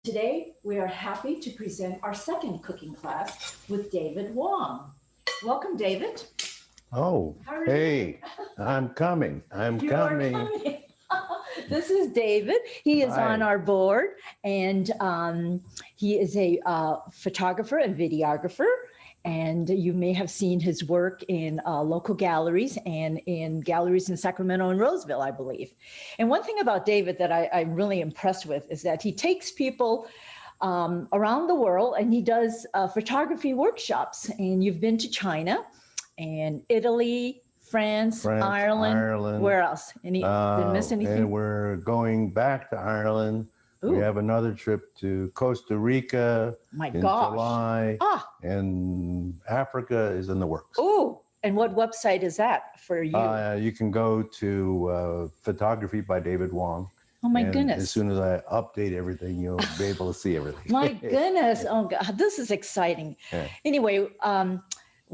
Today, we are happy to present our second cooking class with David Wong. Welcome, David. Oh, How are you hey, doing? I'm coming. I'm You are coming. coming. This is David. He is on Hi. our board, and he is a photographer and videographer. And you may have seen his work in local galleries and in galleries in Sacramento and Roseville, I believe. And one thing about David that I'm really impressed with is that he takes people around the world and he does photography workshops. And you've been to China and Italy, France, Ireland. Ireland. Where else? Did I miss anything? And we're going back to Ireland. Ooh. We have another trip to Costa Rica My in gosh. July. Ah. And Africa is in the works. Oh, and what website is that for you? You can go to Photography by David Wong. Oh my and goodness. As soon as I update everything, you'll be able to see everything. My goodness. Oh God, this is exciting. Yeah. Anyway,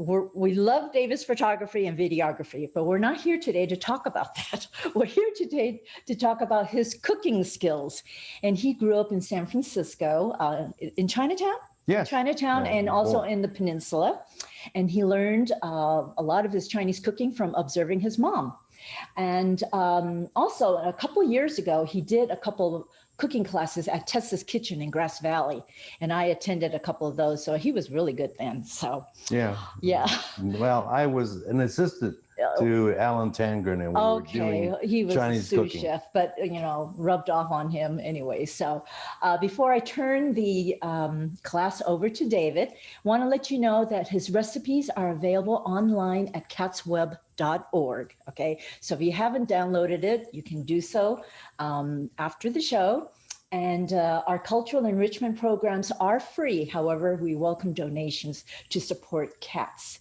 we love David's photography and videography, but we're not here today to talk about that. We're here today to talk about his cooking skills. And he grew up in San Francisco, in Chinatown? Yes. Chinatown, Yeah, and also in the peninsula. And he learned a lot of his Chinese cooking from observing his mom. And also, a couple of years ago, he did a couple of cooking classes at Tessa's Kitchen in Grass Valley, and I attended a couple of those. So he was really good then. So yeah. Well, I was an assistant to Alan Tangren, and we were doing he was Chinese a sous cooking. chef, but rubbed off on him anyway. So before I turn the class over to David, want to let you know that his recipes are available online at catsweb.org. Okay, so if you haven't downloaded it, you can do so after the show. And our cultural enrichment programs are free. However, we welcome donations to support cats.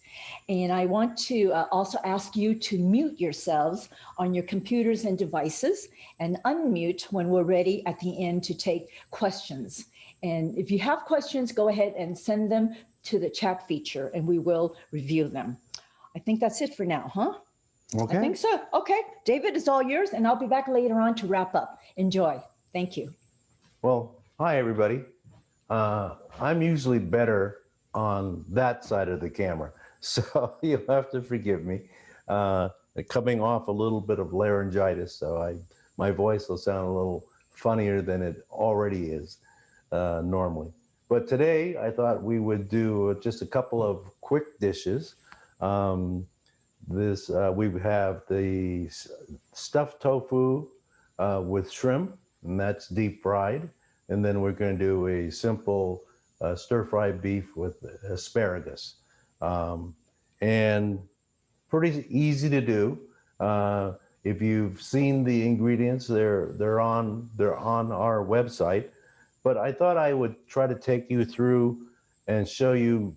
And I want to also ask you to mute yourselves on your computers and devices and unmute when we're ready at the end to take questions. And if you have questions, go ahead and send them to the chat feature and we will review them. I think that's it for now, huh? Okay. I think so. Okay, David, it's all yours, and I'll be back later on to wrap up. Enjoy. Thank you. Well, hi, everybody. I'm usually better on that side of the camera, so you'll have to forgive me. Coming off a little bit of laryngitis, so my voice will sound a little funnier than it already is normally. But today, I thought we would do just a couple of quick dishes. We have the stuffed tofu with shrimp, and that's deep fried. And then we're going to do a simple stir-fried beef with asparagus. And pretty easy to do. If you've seen the ingredients, they're on our website. But I thought I would try to take you through and show you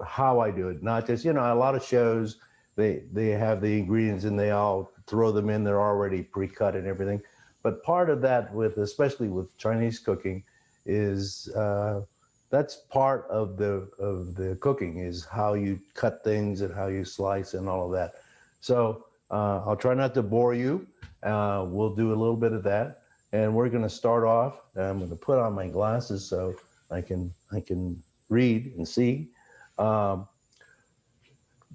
how I do it. Not just, a lot of shows, they have the ingredients and they all throw them in, they're already pre-cut and everything. But part of that, especially with Chinese cooking, is that's part of the cooking, is how you cut things and how you slice and all of that. So I'll try not to bore you. We'll do a little bit of that, and we're going to start off. I'm going to put on my glasses so I can read and see.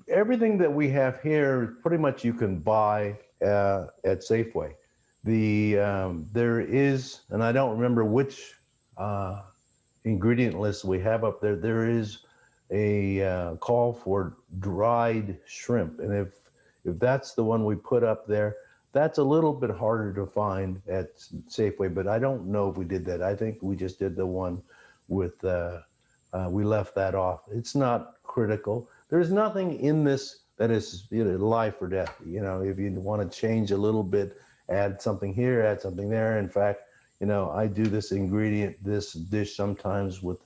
Everything that we have here, pretty much you can buy at Safeway. There is, and I don't remember which ingredient list we have up there. There is a call for dried shrimp, and if that's the one we put up there, that's a little bit harder to find at Safeway. But I don't know if we did that. I think we just did the one with we left that off. It's not critical. There's nothing in this that is life or death. If you want to change a little bit, add something here, add something there. In fact, I do this dish sometimes with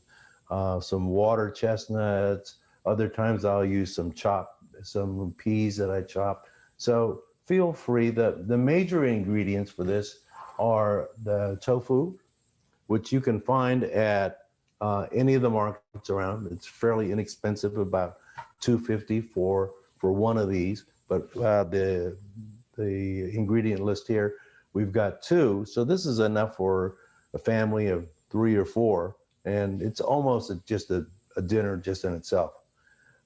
some water chestnuts. Other times I'll use some peas that I chop. So feel free. The major ingredients for this are the tofu, which you can find at any of the markets around. It's fairly inexpensive, about $2.50 for one of these. But the ingredient list here, we've got 2. So this is enough for a family of 3 or 4, and it's almost just a dinner just in itself.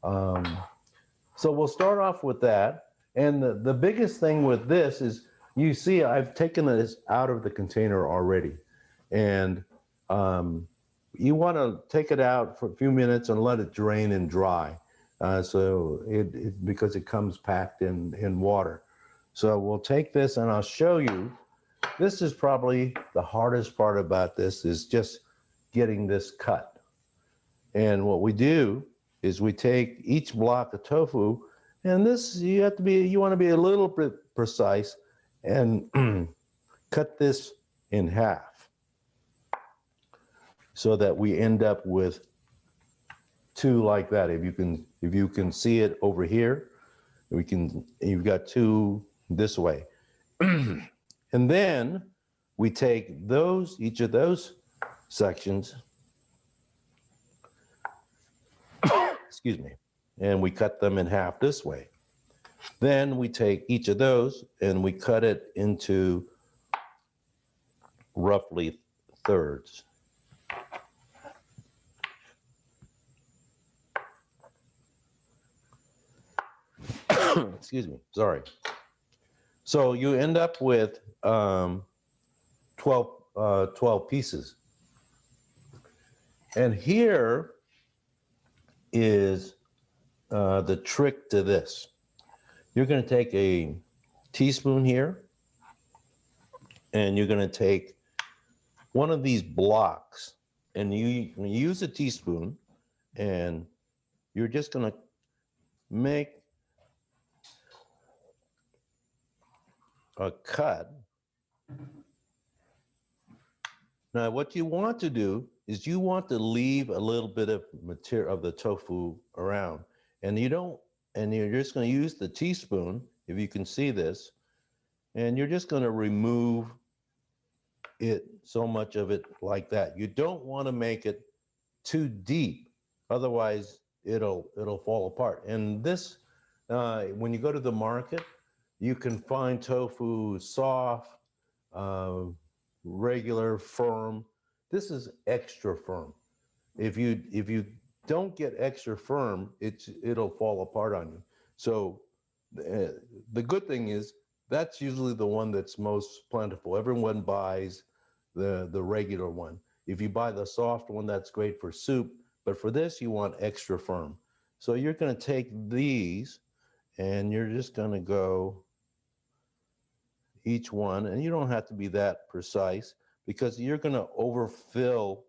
So we'll start off with that. And the biggest thing with this is, you see I've taken this out of the container already. And you want to take it out for a few minutes and let it drain and dry. So because it comes packed in water. So we'll take this and I'll show you. This is probably the hardest part about this, is just getting this cut. And what we do is we take each block of tofu, and this you want to be a little bit precise and cut this in half so that we end up with 2 like that. If you can see it over here, you've got 2 this way. And then we take each of those sections, excuse me, and we cut them in half this way. Then we take each of those and we cut it into roughly thirds. Excuse me, sorry. So you end up with 12 pieces. And here is the trick to this. You're going to take a teaspoon here, and you're going to take one of these blocks, and you use a teaspoon, and you're just going to make a cut. Now, what you want to do is you want to leave a little bit of material of the tofu around, and you're just going to use the teaspoon, if you can see this, and you're just going to remove it, so much of it like that. You don't want to make it too deep, otherwise it'll fall apart. And this, when you go to the market, you can find tofu soft, regular, firm. This is extra firm. If you don't get extra firm, it'll fall apart on you. So the good thing is that's usually the one that's most plentiful. Everyone buys the regular one. If you buy the soft one, that's great for soup, but for this you want extra firm. So you're going to take these and you're just going to go each one, and you don't have to be that precise because you're going to overfill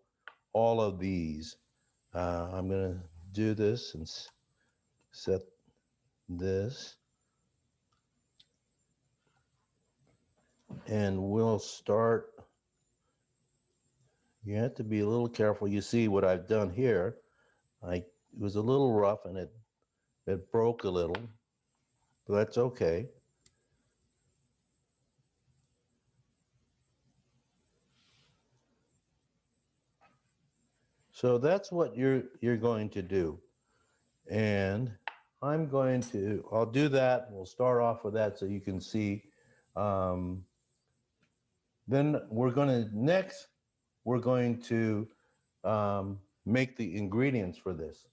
all of these. I'm going to do this and set this, and we'll start. You have to be a little careful. You see what I've done here. It was a little rough and it broke a little, but that's okay. So that's what you're going to do. And I'll do that. We'll start off with that so you can see. Then we're going to make the ingredients for this.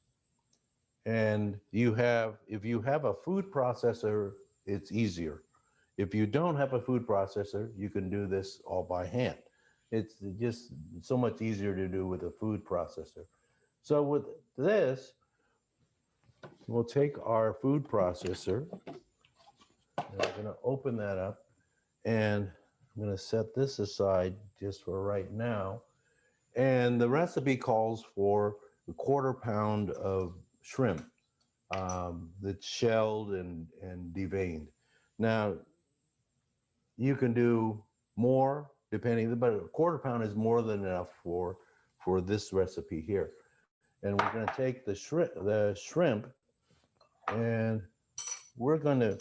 And if you have a food processor, it's easier. If you don't have a food processor, you can do this all by hand. It's just so much easier to do with a food processor. So with this, we'll take our food processor, and I'm going to open that up, and I'm going to set this aside just for right now. And the recipe calls for a 1/4 pound of shrimp that's shelled and deveined. Now, you can do more depending, but a 1/4 pound is more than enough for this recipe here. And we're going to take the shrimp, and we're going to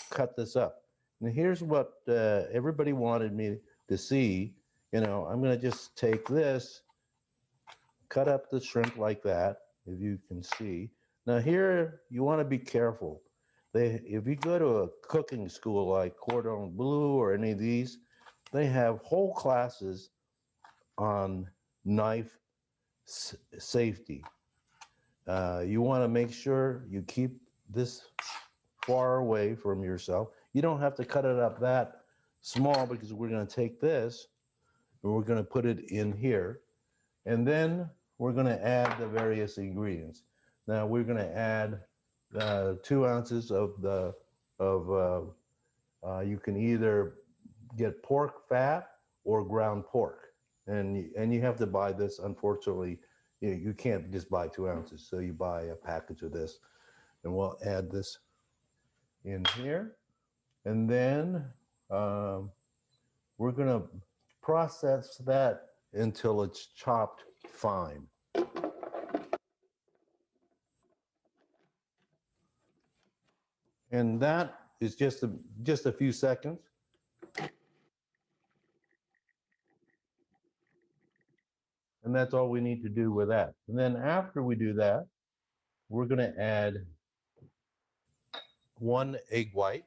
cut this up. And here's what everybody wanted me to see. I'm going to just take this, cut up the shrimp like that, if you can see. Now here, you want to be careful. If you go to a cooking school like Cordon Bleu or any of these, they have whole classes on knife safety. You want to make sure you keep this far away from yourself. You don't have to cut it up that small because we're going to take this and we're going to put it in here. And then we're going to add the various ingredients. Now we're going to add 2 ounces of you can either get pork fat or ground pork. And you have to buy this, unfortunately, you can't just buy 2 ounces. So you buy a package of this. And we'll add this in here. And then we're going to process that until it's chopped fine. And that is just a few seconds. And that's all we need to do with that. And then after we do that, we're going to add 1 egg white.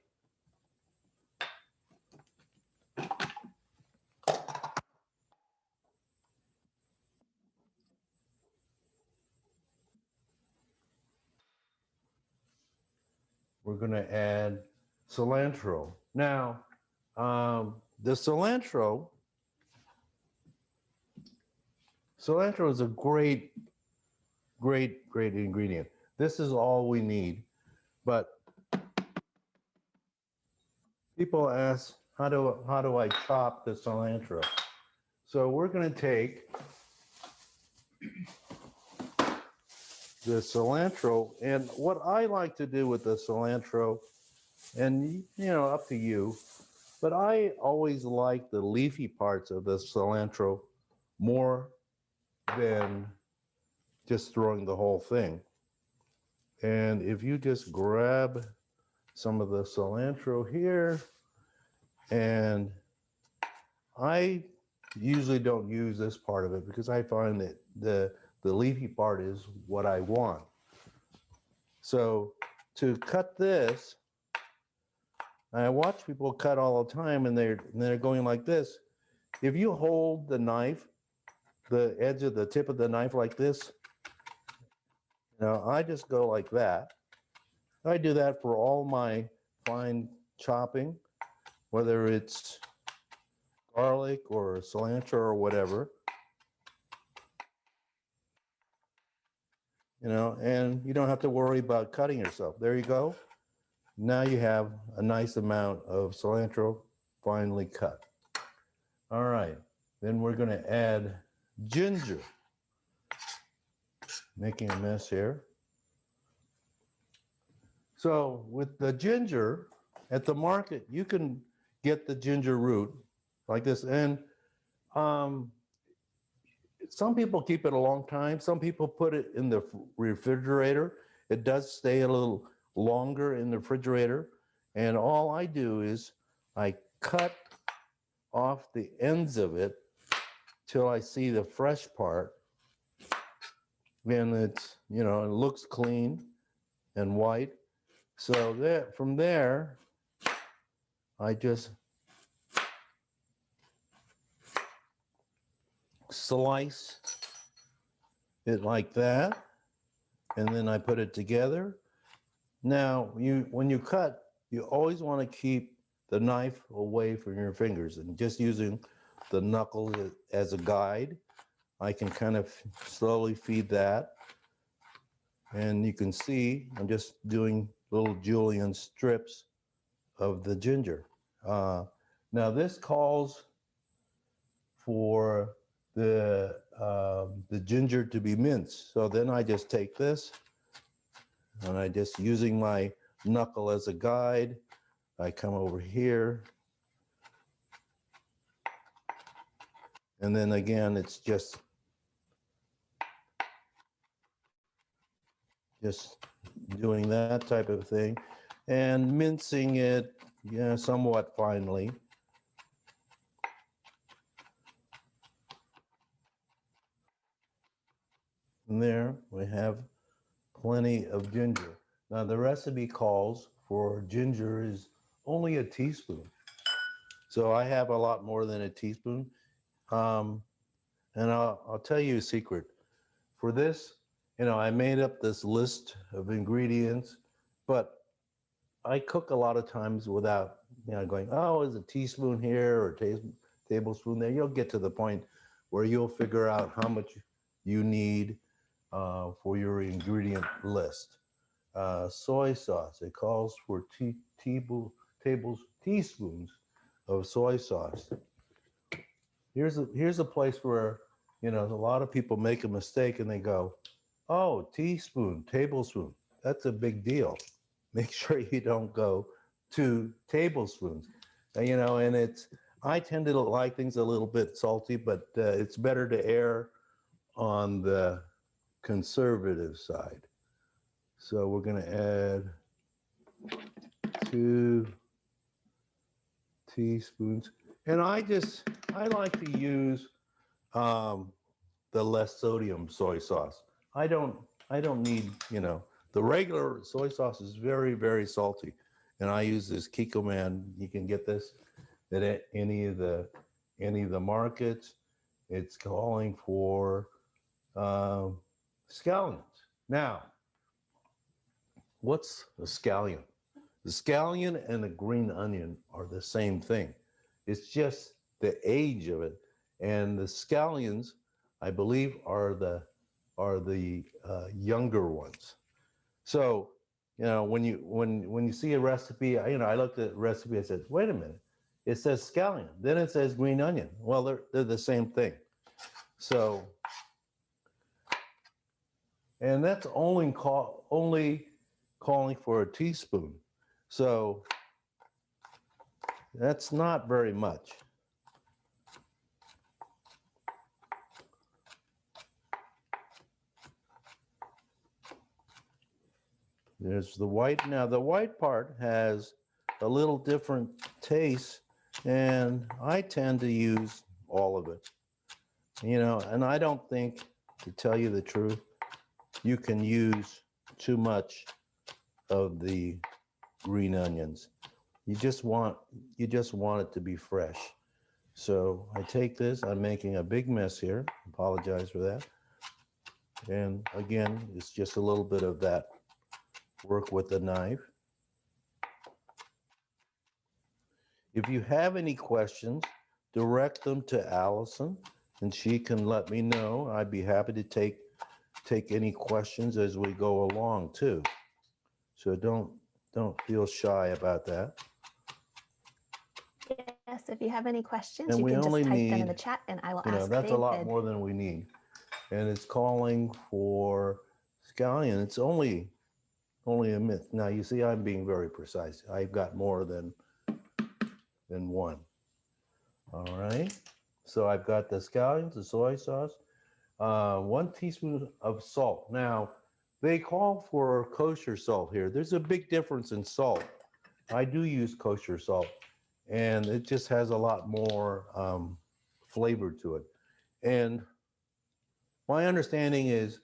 We're going to add cilantro. Now, the cilantro is a great ingredient. This is all we need. But people ask, how do I chop the cilantro? So we're going to take the cilantro, and what I like to do with the cilantro, and up to you, but I always like the leafy parts of the cilantro more than just throwing the whole thing. And if you just grab some of the cilantro here, and I usually don't use this part of it because I find that the leafy part is what I want. So to cut this, I watch people cut all the time, and they're going like this. If you hold the knife, the edge of the tip of the knife like this, I just go like that. I do that for all my fine chopping, whether it's garlic or cilantro or whatever. And you don't have to worry about cutting yourself. There you go. Now you have a nice amount of cilantro finely cut. All right, then we're going to add ginger. Making a mess here. So with the ginger, at the market, you can get the ginger root like this. And some people keep it a long time. Some people put it in the refrigerator. It does stay a little longer in the refrigerator. And all I do is I cut off the ends of it till I see the fresh part. And it's, it looks clean and white. So from there, I just slice it like that, and then I put it together. Now, when you cut, you always want to keep the knife away from your fingers and just using the knuckles as a guide. I can kind of slowly feed that. And you can see I'm just doing little julienne strips of the ginger. Now this calls for the ginger to be minced. So then I just take this and I just, using my knuckle as a guide, I come over here. And then again, it's just doing that type of thing and mincing it, somewhat finely. And there we have plenty of ginger. Now the recipe calls for ginger is only a teaspoon. So I have a lot more than a teaspoon. And I'll tell you a secret. For this, I made up this list of ingredients, but I cook a lot of times without, going, oh, is a teaspoon here or tablespoon there. You'll get to the point where you'll figure out how much you need for your ingredient list. Soy sauce, it calls for teaspoons of soy sauce. Here's a place where, a lot of people make a mistake and they go, oh, teaspoon, tablespoon. That's a big deal. Make sure you don't go to tablespoons. And I tend to like things a little bit salty, but it's better to err on the conservative side. So we're going to add 2 teaspoons. And I like to use the less sodium soy sauce. I don't need, the regular soy sauce is very, very salty. And I use this Kikkoman. You can get this at any of the markets. It's calling for scallions. Now, what's a scallion? The scallion and the green onion are the same thing. It's just the age of it. And the scallions, I believe, are the younger ones. So, when you see a recipe, I looked at the recipe. I said, wait a minute, it says scallion, then it says green onion. Well, they're the same thing. So, and that's only calling for a teaspoon. So that's not very much. There's the white. Now the white part has a little different taste, and I tend to use all of it. And I don't think, to tell you the truth, you can use too much of the green onions. You just want it to be fresh. So I take this, I'm making a big mess here. Apologize for that. And again, it's just a little bit of that work with the knife. If you have any questions, direct them to Allison and she can let me know. I'd be happy to take any questions as we go along too. So don't feel shy about that. Yes, if you have any questions, And you we can just only type them in need, the chat and I will ask that's David. a lot more than we need. And it's calling for scallion. It's only a myth. Now you see, I'm being very precise. I've got more than one. All right. So I've got the scallions, the soy sauce, 1 teaspoon of salt. Now they call for kosher salt here. There's a big difference in salt. I do use kosher salt, and it just has a lot more flavor to it. And my understanding is,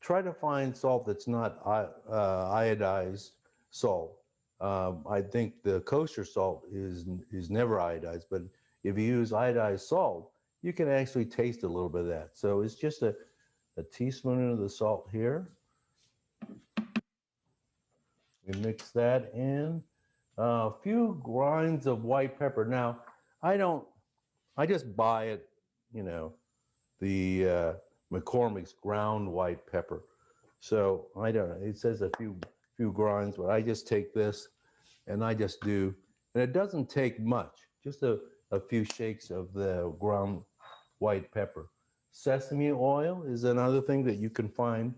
try to find salt that's not iodized salt. I think the kosher salt is never iodized, but if you use iodized salt, you can actually taste a little bit of that. So it's just a teaspoon of the salt here. We mix that in. A few grinds of white pepper. Now, I just buy it, the McCormick's ground white pepper. So I don't know, it says a few grinds, but I just take this and I just do, and it doesn't take much, just a few shakes of the ground white pepper. Sesame oil is another thing that you can find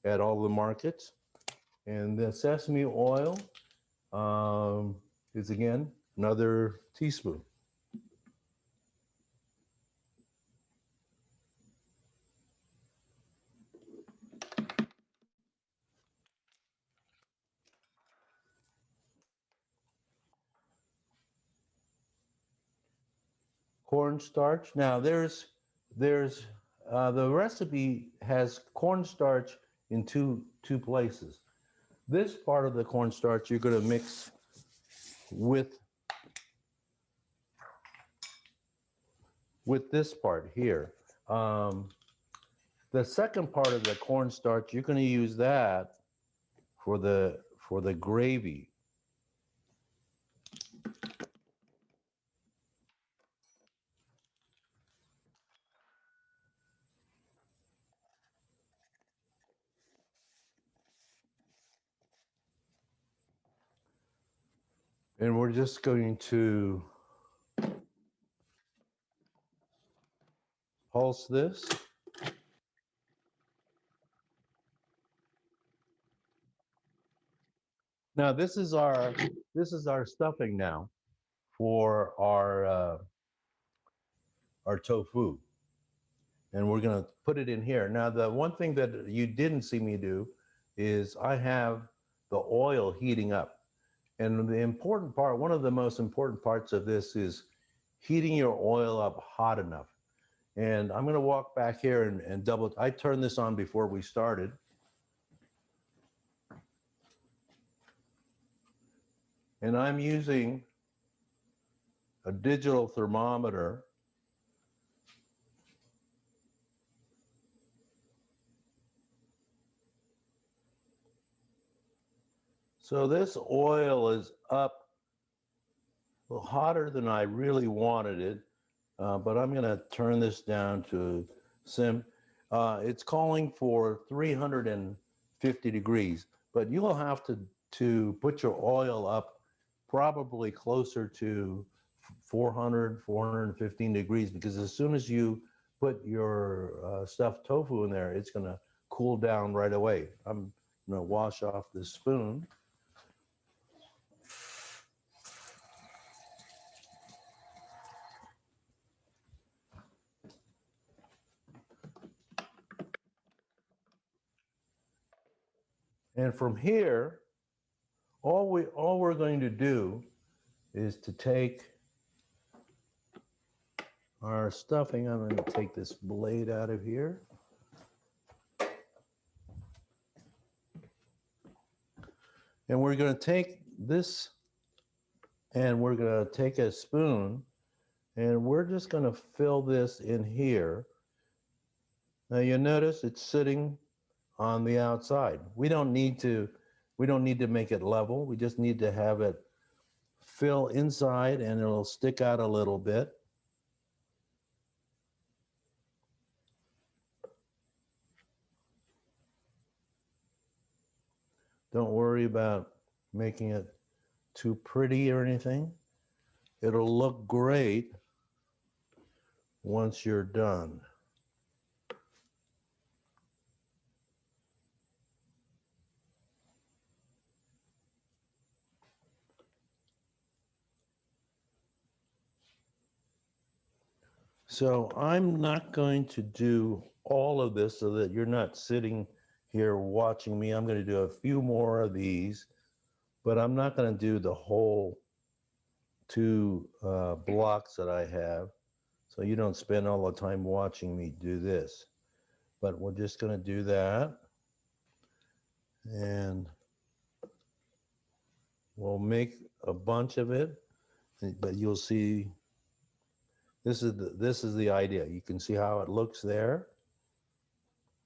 at all the markets. And the sesame oil is, again, another teaspoon. Cornstarch. Now there's the recipe has cornstarch in two places. This part of the cornstarch you're going to mix with this part here. The second part of the cornstarch, you're going to use that for the gravy. And we're just going to pulse this. Now this is our stuffing now for our tofu, and we're going to put it in here. Now the one thing that you didn't see me do is I have the oil heating up, and the important part, one of the most important parts of this is heating your oil up hot enough. And I'm going to walk back here and double. I turned this on before we started. And I'm using a digital thermometer. So this oil is up a little hotter than I really wanted it, but I'm going to turn this down to sim. It's calling for 350 degrees, but you'll have to put your oil up probably closer to 400, 415 degrees, because as soon as you put your stuffed tofu in there, it's going to cool down right away. I'm going to wash off this spoon. And from here, all we're going to do is to take our stuffing. I'm going to take this blade out of here. And we're going to take this, and we're going to take a spoon, and we're just going to fill this in here. Now you notice it's sitting on the outside. We don't need to make it level. We just need to have it fill inside, and it'll stick out a little bit. Don't worry about making it too pretty or anything. It'll look great once you're done. So I'm not going to do all of this so that you're not sitting here watching me. I'm going to do a few more of these, but I'm not going to do the whole two blocks that I have, so you don't spend all the time watching me do this. But we're just going to do that, and we'll make a bunch of it, but you'll see this is the idea. You can see how it looks there.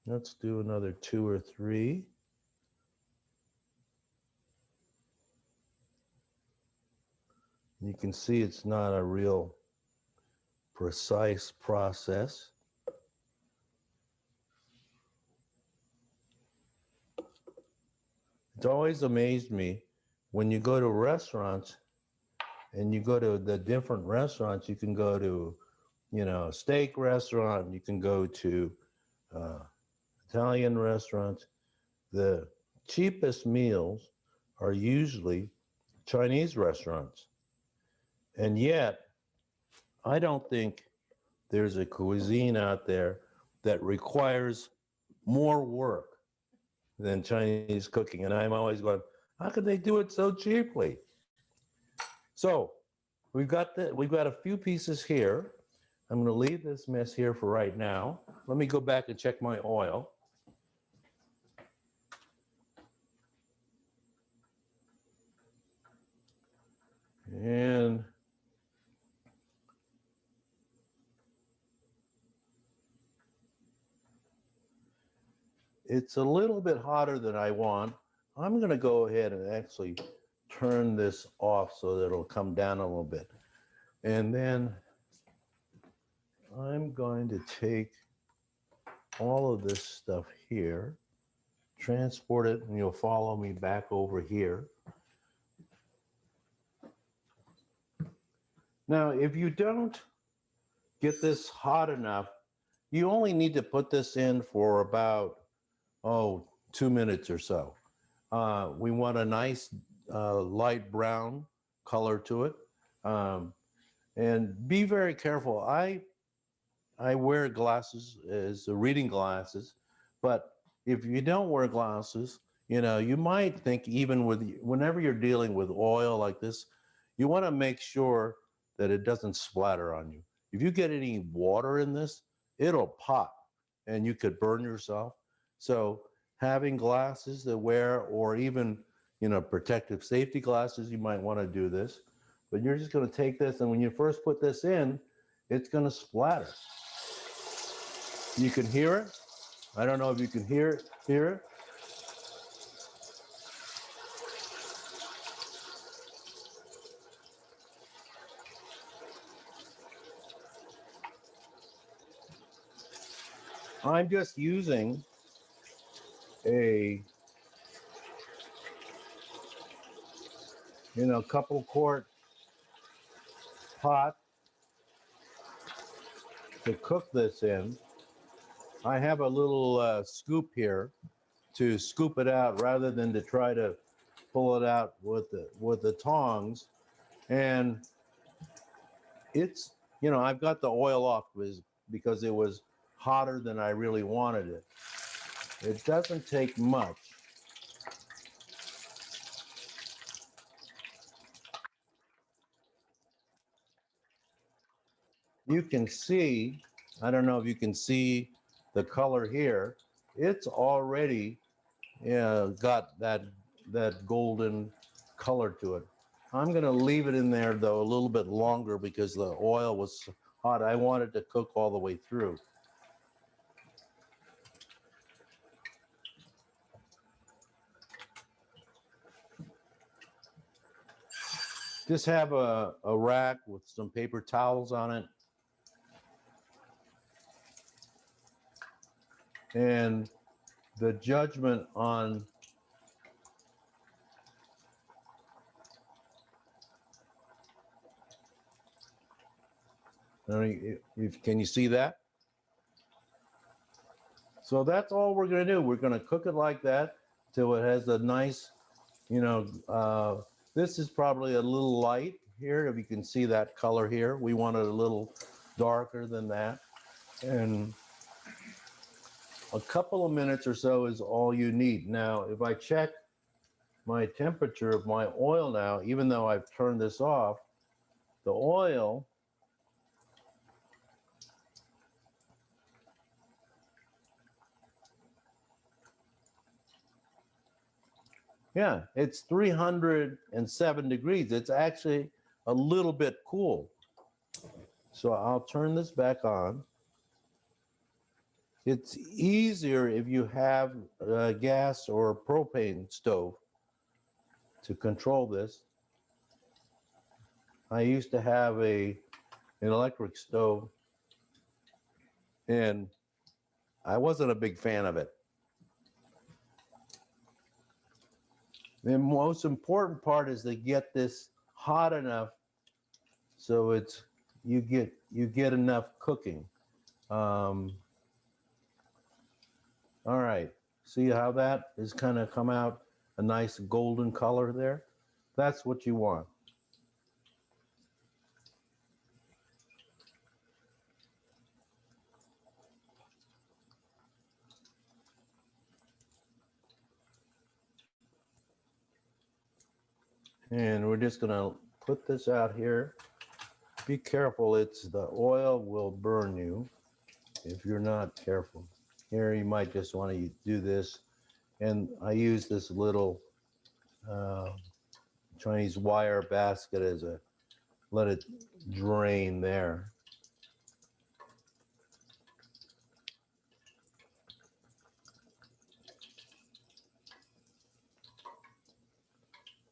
Let's do another 2 or 3. You can see it's not a real precise process. It's always amazed me when you go to restaurants, and you go to the different restaurants. You can go to, a steak restaurant. You can go to Italian restaurants. The cheapest meals are usually Chinese restaurants. And yet, I don't think there's a cuisine out there that requires more work than Chinese cooking. And I'm always going, how could they do it so cheaply? So we've got a few pieces here. I'm going to leave this mess here for right now. Let me go back and check my oil. And it's a little bit hotter than I want. I'm going to go ahead and actually turn this off so that it'll come down a little bit. And then I'm going to take all of this stuff here, transport it, and you'll follow me back over here. Now, if you don't get this hot enough, you only need to put this in for about, 2 minutes or so. We want a nice light brown color to it. And be very careful. I wear glasses as reading glasses, but if you don't wear glasses, you might think even whenever you're dealing with oil like this, you want to make sure that it doesn't splatter on you. If you get any water in this, it'll pop and you could burn yourself. So having glasses to wear, or even, protective safety glasses, you might want to do this. But you're just going to take this, and when you first put this in, it's going to splatter. You can hear it. I don't know if you can hear it. I'm just using a couple quart pot to cook this in. I have a little scoop here to scoop it out rather than to try to pull it out with the tongs. And it's, I've got the oil off because it was hotter than I really wanted it. It doesn't take much. You can see, I don't know if you can see the color here, it's already got that golden color to it. I'm going to leave it in there, though, a little bit longer because the oil was hot. I want it to cook all the way through. Just have a rack with some paper towels on it. And the judgment on can you see that? So that's all we're going to do. We're going to cook it like that till it has a nice, this is probably a little light here. If you can see that color here, we want it a little darker than that. And a couple of minutes or so is all you need. Now, if I check my temperature of my oil now, even though I've turned this off, the oil it's 307 degrees. It's actually a little bit cool. So I'll turn this back on. It's easier if you have a gas or a propane stove to control this. I used to have an electric stove, and I wasn't a big fan of it. The most important part is to get this hot enough so you get enough cooking. All right, see how that is kind of come out a nice golden color there? That's what you want. And we're just gonna put this out here. Be careful, the oil will burn you if you're not careful. Here you might just want to do this. And I use this little Chinese wire basket as let it drain there.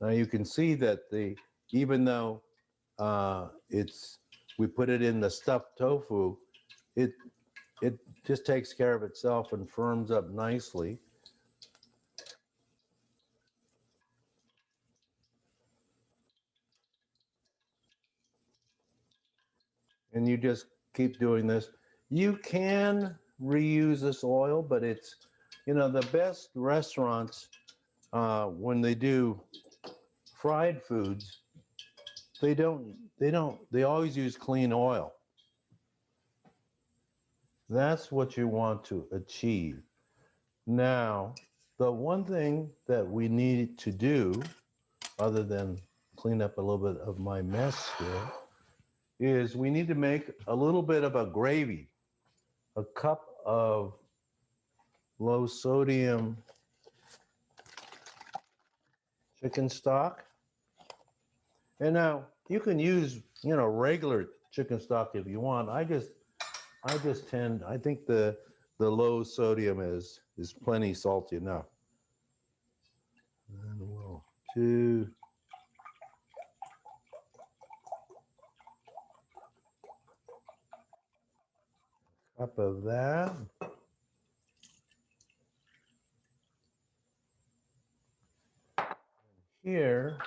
Now you can see that even though we put it in the stuffed tofu, it just takes care of itself and firms up nicely. And you just keep doing this. You can reuse this oil, but it's, the best restaurants, when they do fried foods, they always use clean oil. That's what you want to achieve. Now, the one thing that we need to do, other than clean up a little bit of my mess here, is we need to make a little bit of a gravy, a cup of low sodium chicken stock. And now you can use, regular chicken stock if you want. I think the low sodium is plenty salty enough. And we'll do a cup of that. Here,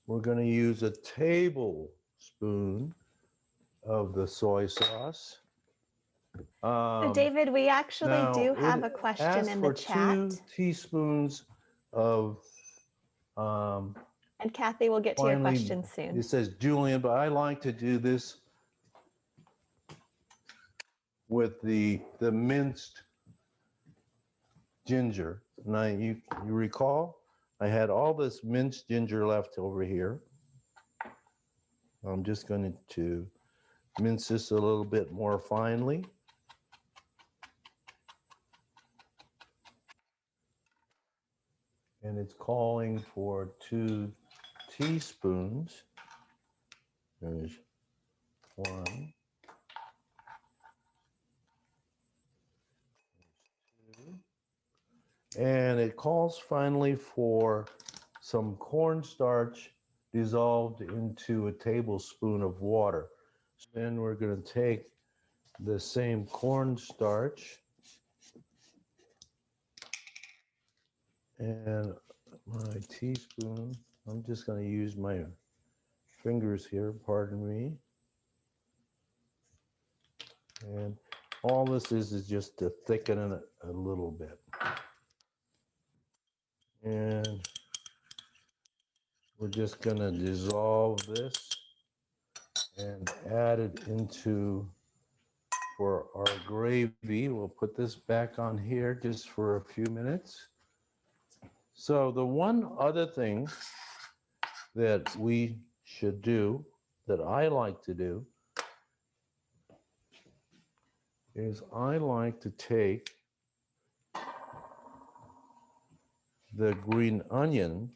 we're going to use a tablespoon of the soy sauce. So David, we actually do have a question in the chat. 2 teaspoons of. And Kathy will get to your question soon. It says Julian, but I like to do this with the minced ginger. Now you recall, I had all this minced ginger left over here. I'm just going to mince this a little bit more finely. And it's calling for 2 teaspoons. There's 1. And it calls finally for some cornstarch dissolved into a tablespoon of water. Then we're going to take the same cornstarch and my teaspoon. I'm just going to use my fingers here, pardon me. And all this is just to thicken it a little bit. And we're just going to dissolve this and add it into, for our gravy. We'll put this back on here just for a few minutes. So the one other thing that we should do, that I like to do, is I like to take the green onion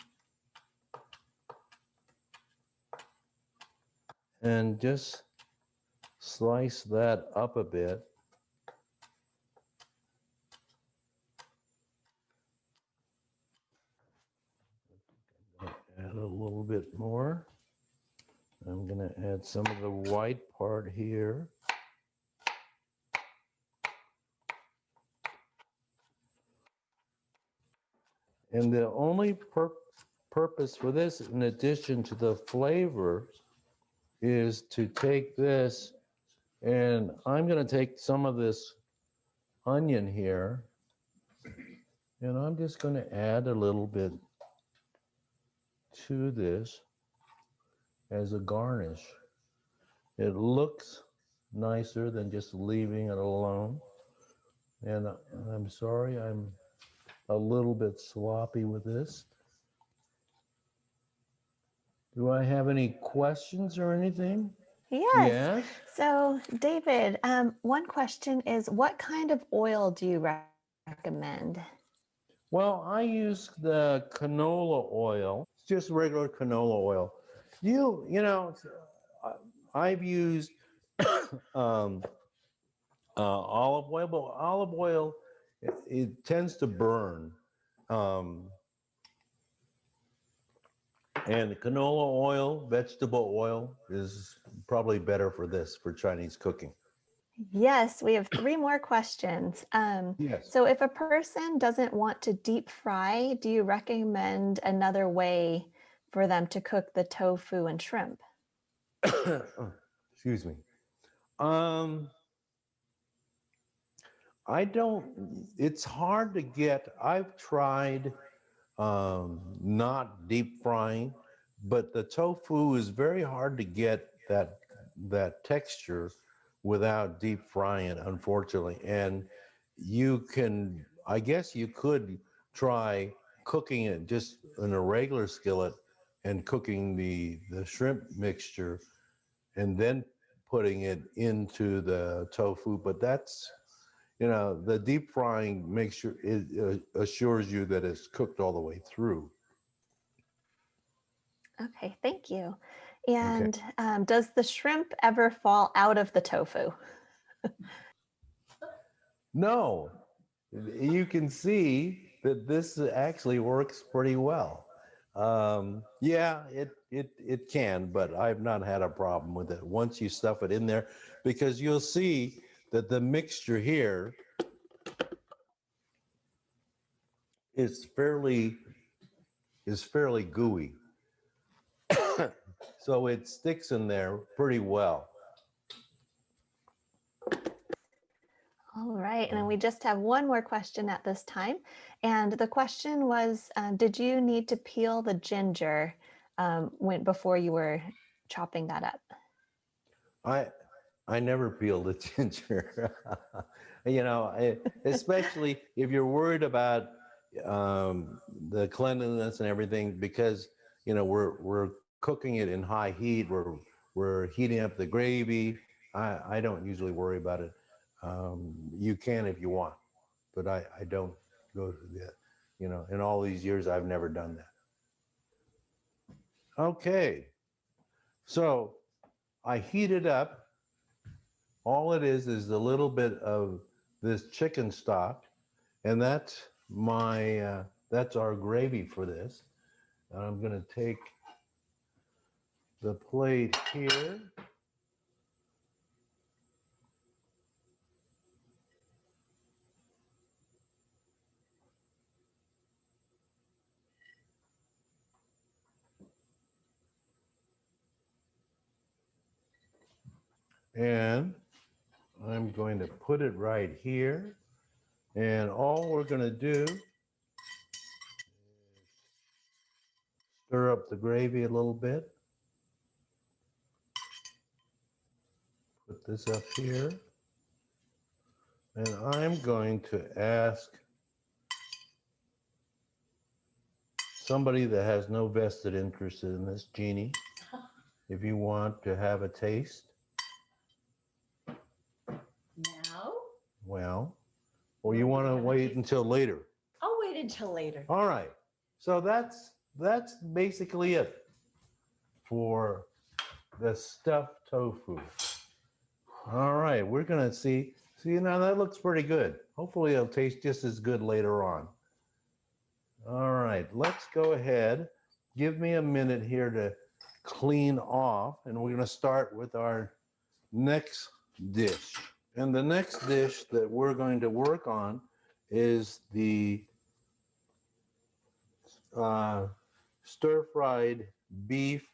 and just slice that up a bit. Add a little bit more. I'm going to add some of the white part here. And the only purpose for this, in addition to the flavor, is to take this, and I'm going to take some of this onion here, and I'm just going to add a little bit to this as a garnish. It looks nicer than just leaving it alone. And I'm sorry, I'm a little bit sloppy with this. Do I have any questions or anything? Yes. Yes? So David, one question is, what kind of oil do you recommend? Well, I use the canola oil. It's just regular canola oil. I've used olive oil, but olive oil, it tends to burn. And canola oil, vegetable oil is probably better for this, for Chinese cooking. Yes, we have 3 more questions. Yes. So if a person doesn't want to deep fry, do you recommend another way for them to cook the tofu and shrimp? Excuse me. Um, I don't, it's hard to get. I've tried not deep frying, but the tofu is very hard to get that texture without deep frying it, unfortunately. And you can, I guess you could try cooking it just in a regular skillet and cooking the shrimp mixture and then putting it into the tofu, but that's, you know, the deep frying makes sure it assures you that it's cooked all the way through. Okay, thank you. Okay. And does the shrimp ever fall out of the tofu? No, you can see that this actually works pretty well. Yeah, it can, but I've not had a problem with it once you stuff it in there, because you'll see that the mixture here is fairly gooey. So it sticks in there pretty well. All right, and then we just have one more question at this time. And the question was, did you need to peel the ginger before you were chopping that up? I I never peel the ginger. You know, especially if you're worried about the cleanliness and everything, because you know we're cooking it in high heat. We're heating up the gravy. I don't usually worry about it. You can if you want, but I don't go to that. You know, in all these years, I've never done that. Okay, so I heat it up. All it is a little bit of this chicken stock, and that's our gravy for this. And I'm going to take the plate here. And I'm going to put it right here. And all we're going to do is stir up the gravy a little bit. Put this up here. And I'm going to ask somebody that has no vested interest in this, Jeannie, if you want to have a taste. Now? Well, or you want to wait until later? I'll wait until later. All right. So that's basically it for the stuffed tofu. All right, we're gonna see. See, now that looks pretty good. Hopefully it'll taste just as good later on. All right, let's go ahead. Give me a minute here to clean off, and we're gonna start with our next dish. And the next dish that we're going to work on is the stir-fried beef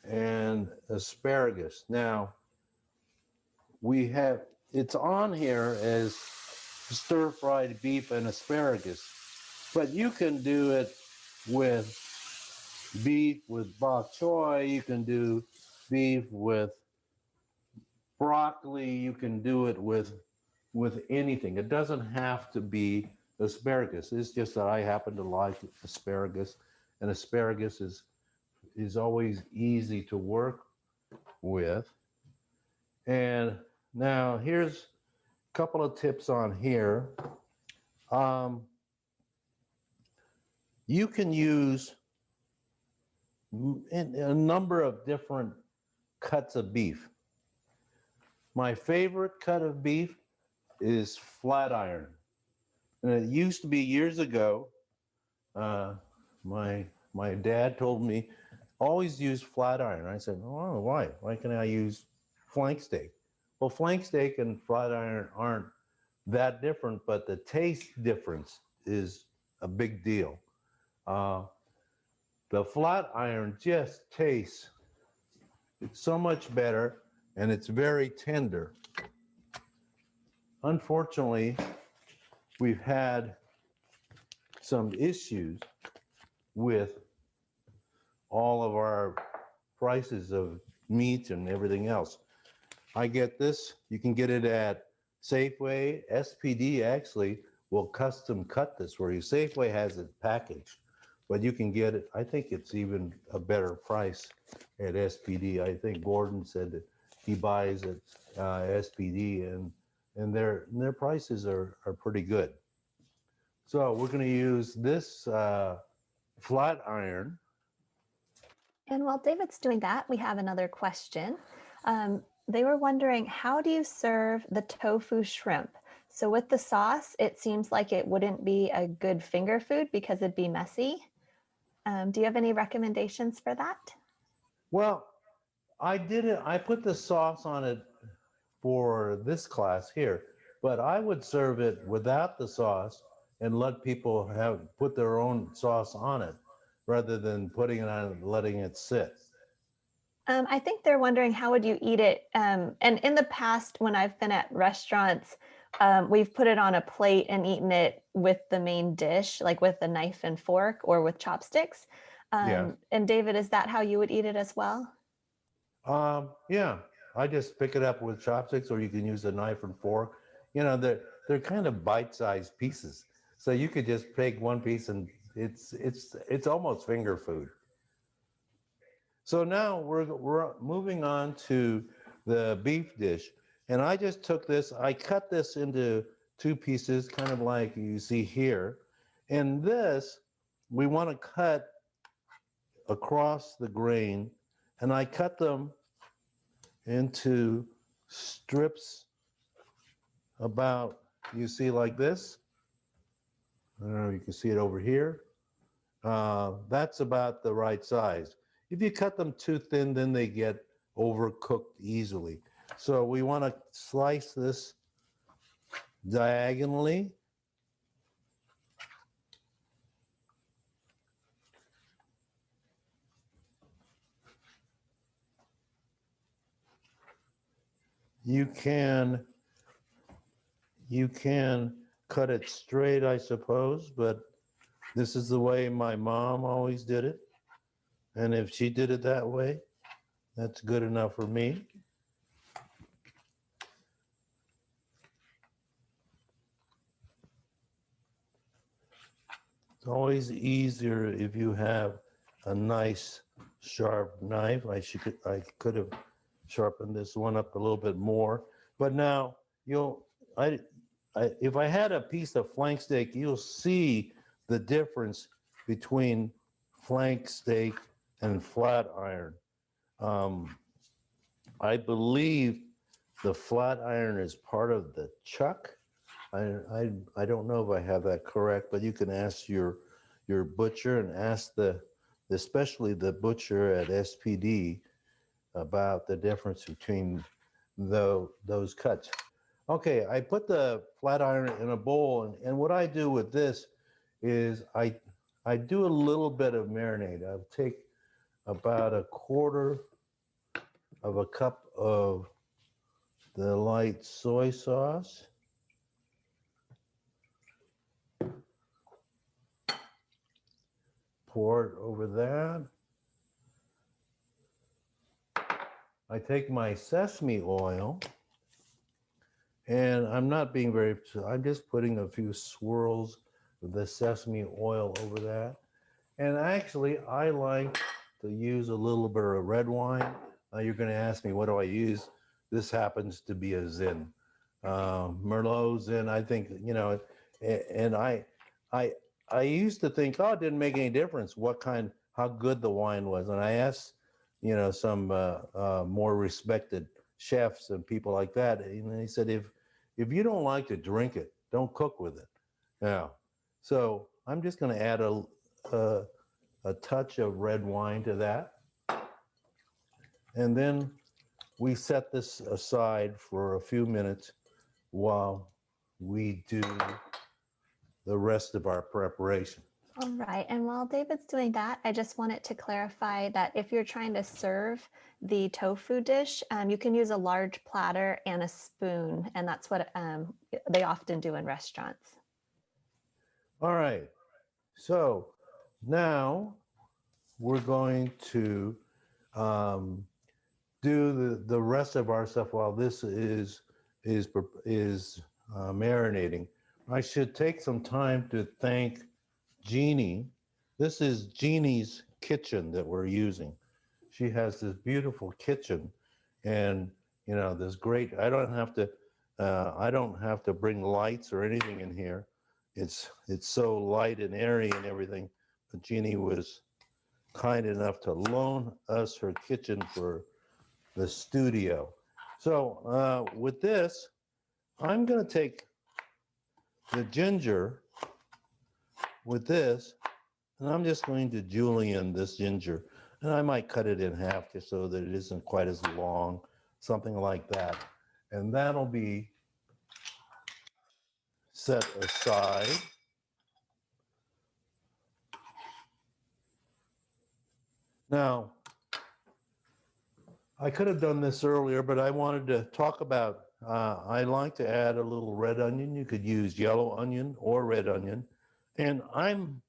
and asparagus. Now, we have, it's on here as stir-fried beef and asparagus, but you can do it with beef with bok choy, you can do beef with broccoli, you can do it with anything. It doesn't have to be asparagus. It's just that I happen to like asparagus, and asparagus is always easy to work with. And now here's a couple of tips on here. You can use a number of different cuts of beef. My favorite cut of beef is flat iron. And it used to be years ago, my my dad told me always use flat iron. I said, oh, why? Why can't I use flank steak? Well, flank steak and flat iron aren't that different, but the taste difference is a big deal. Uh, the flat iron just tastes so much better, and it's very tender. Unfortunately, we've had some issues with all of our prices of meat and everything else. I get this, you can get it at Safeway. SPD actually will custom cut this for you. Safeway has it packaged, but you can get it, I think it's even a better price at SPD. I think Gordon said that he buys at SPD, and their prices are pretty good. So we're going to use this flat iron. And while David's doing that, we have another question. They were wondering, how do you serve the tofu shrimp? So with the sauce, it seems like it wouldn't be a good finger food because it'd be messy. Do you have any recommendations for that? Well, I did it. I put the sauce on it for this class here, but I would serve it without the sauce and let people put their own sauce on it rather than putting it on and letting it sit. I think they're wondering, how would you eat it? And in the past, when I've been at restaurants, we've put it on a plate and eaten it with the main dish, like with a knife and fork or with chopsticks. Yeah. And David, is that how you would eat it as well? Yeah, I just pick it up with chopsticks, or you can use a knife and fork. You know, they're kind of bite-sized pieces, so you could just take one piece and it's almost finger food. So now we're moving on to the beef dish, and I just took this. I cut this into two pieces, kind of like you see here, and this we want to cut across the grain, and I cut them into strips about, you see, like this. I don't know if you can see it over here. That's about the right size. If you cut them too thin, then they get overcooked easily. So we want to slice this diagonally. You can cut it straight, I suppose, but this is the way my mom always did it. And if she did it that way, that's good enough for me. It's always easier if you have a nice sharp knife. I could have sharpened this one up a little bit more, but now if I had a piece of flank steak, you'll see the difference between flank steak and flat iron. I believe the flat iron is part of the chuck. I don't know if I have that correct, but you can ask your butcher and ask especially the butcher at SPD about the difference between those cuts. Okay, I put the flat iron in a bowl, and what I do with this is I do a little bit of marinade. I'll take about a quarter of a cup of the light soy sauce. Pour it over that. I take my sesame oil, and I'm not being very, I'm just putting a few swirls of the sesame oil over that. And actually, I like to use a little bit of red wine. You're going to ask me, what do I use? This happens to be a Zin. Merlot Zin, I think, and I used to think, oh, it didn't make any difference how good the wine was. And I asked, some more respected chefs and people like that, and they said, if you don't like to drink it, don't cook with it. Yeah. So I'm just going to add a touch of red wine to that. And then we set this aside for a few minutes while we do the rest of our preparation. All right, and while David's doing that, I just wanted to clarify that if you're trying to serve the tofu dish, you can use a large platter and a spoon, and that's what they often do in restaurants. All right, so now we're going to do the rest of our stuff while this is marinating. I should take some time to thank Jeannie. This is Jeannie's kitchen that we're using. She has this beautiful kitchen, and you know this great. I don't have to bring lights or anything in here. It's so light and airy and everything. But Jeannie was kind enough to loan us her kitchen for the studio. So with this, I'm going to take the ginger with this, and I'm just going to julienne this ginger. And I might cut it in half just so that it isn't quite as long, something like that. And that'll be set aside. Now, I could have done this earlier, but I wanted to talk about, I like to add a little red onion. You could use yellow onion or red onion. And I'm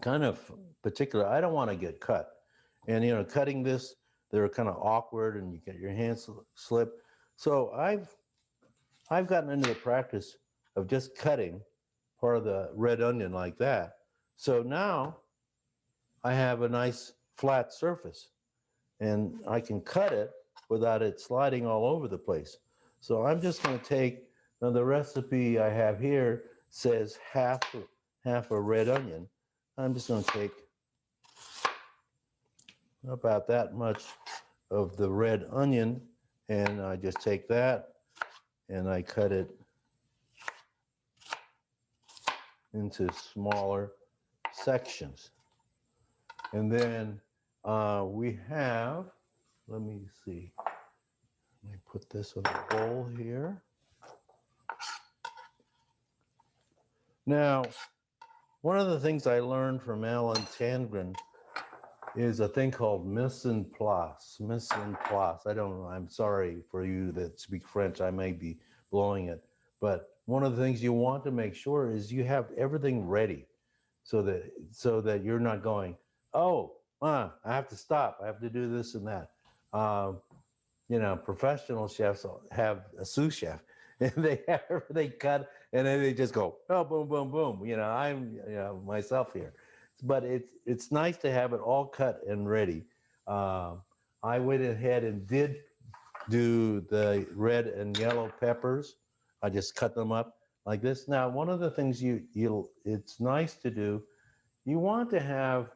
kind of particular. I don't want to get cut. And, you know, cutting this, they're kind of awkward and you get your hands slip. So I've gotten into the practice of just cutting part of the red onion like that. So now I have a nice flat surface and I can cut it without it sliding all over the place. So I'm just going to take, now the recipe I have here says half a red onion. I'm just going to take about that much of the red onion, and I just take that and I cut it into smaller sections. And then we have, let me see, let me put this in a bowl here. Now, one of the things I learned from Alan Tangren is a thing called mise en place. Mise en place. I don't know. I'm sorry for you that speak French. I may be blowing it. But one of the things you want to make sure is you have everything ready so that you're not going, oh, I have to stop. I have to do this and that. You know, professional chefs have a sous chef, and they cut, and then they just go, oh, boom, boom, boom. You know, I'm myself here, but it's nice to have it all cut and ready. I went ahead and did do the red and yellow peppers. I just cut them up like this. Now, one of the things it's nice to do, you want to have